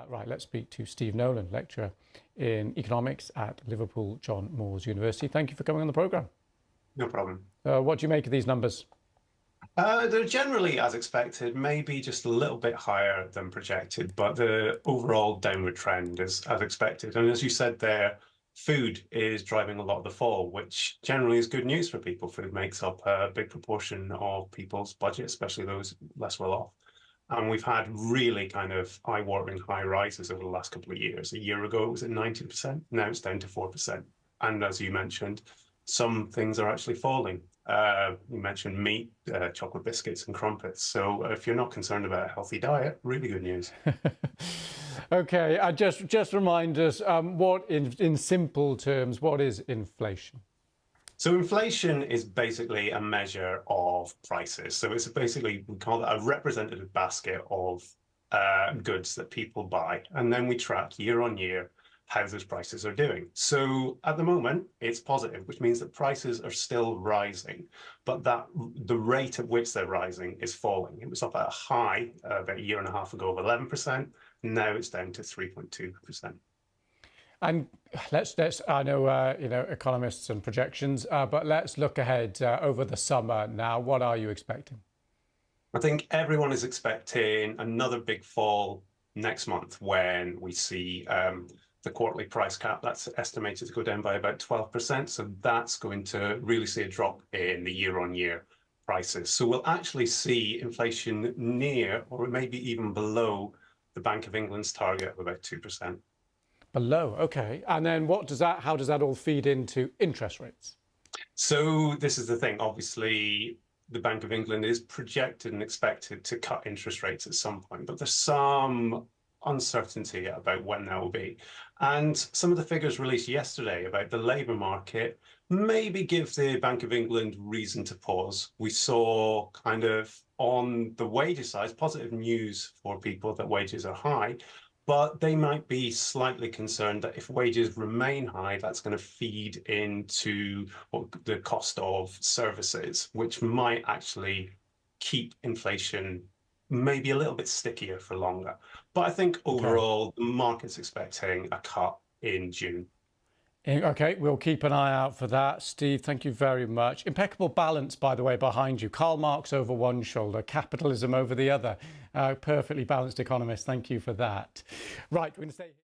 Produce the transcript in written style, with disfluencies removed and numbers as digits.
Right, let's speak to Steve Nolan, lecturer in economics at Liverpool John Moores University. Thank you for coming on the programme. No problem. What do you make of these numbers? They're generally as expected, maybe just a little bit higher than projected, but the overall downward trend is as expected. And as you said there, food is driving a lot of the fall, which generally is good news for people. Food makes up a big proportion of people's budget, especially those less well off. And we've had really kind of eye-watering high rises over the last couple of years. A year ago, it was at 90%. Now it's down to 4%. And as you mentioned, some things are actually falling. You mentioned meat, chocolate biscuits, and crumpets. So if you're not concerned about a healthy diet, really good news. Okay, just remind us what, in simple terms, what is inflation? So inflation is basically a measure of prices. So it's basically, we call it a representative basket of goods that people buy. And then we track year on year how those prices are doing. So at the moment, it's positive, which means that prices are still rising, but that the rate at which they're rising is falling. It was up at a high about a year and a half ago of 11%. Now it's down to 3.2%. And I know, economists and projections, but let's look ahead over the summer now. What are you expecting? I think everyone is expecting another big fall next month when we see the quarterly price cap. That's estimated to go down by about 12%. So that's going to really see a drop in the year-on-year prices. So we'll actually see inflation near or maybe even below the Bank of England's target of about 2%. Below, okay. And then how does that all feed into interest rates? So this is the thing. Obviously, the Bank of England is projected and expected to cut interest rates at some point, but there's some uncertainty about when that will be. And some of the figures released yesterday about the labour market maybe give the Bank of England reason to pause. We saw kind of on the wages side, positive news for people that wages are high, but they might be slightly concerned that if wages remain high, that's going to feed into the cost of services, which might actually keep inflation maybe a little bit stickier for longer. But I think Okay. overall, the market's expecting a cut in June. Okay, we'll keep an eye out for that. Steve, thank you very much. Impeccable balance, by the way, behind you. Karl Marx over one shoulder, capitalism over the other. Perfectly balanced economist. Thank you for that. Right, we're going to stay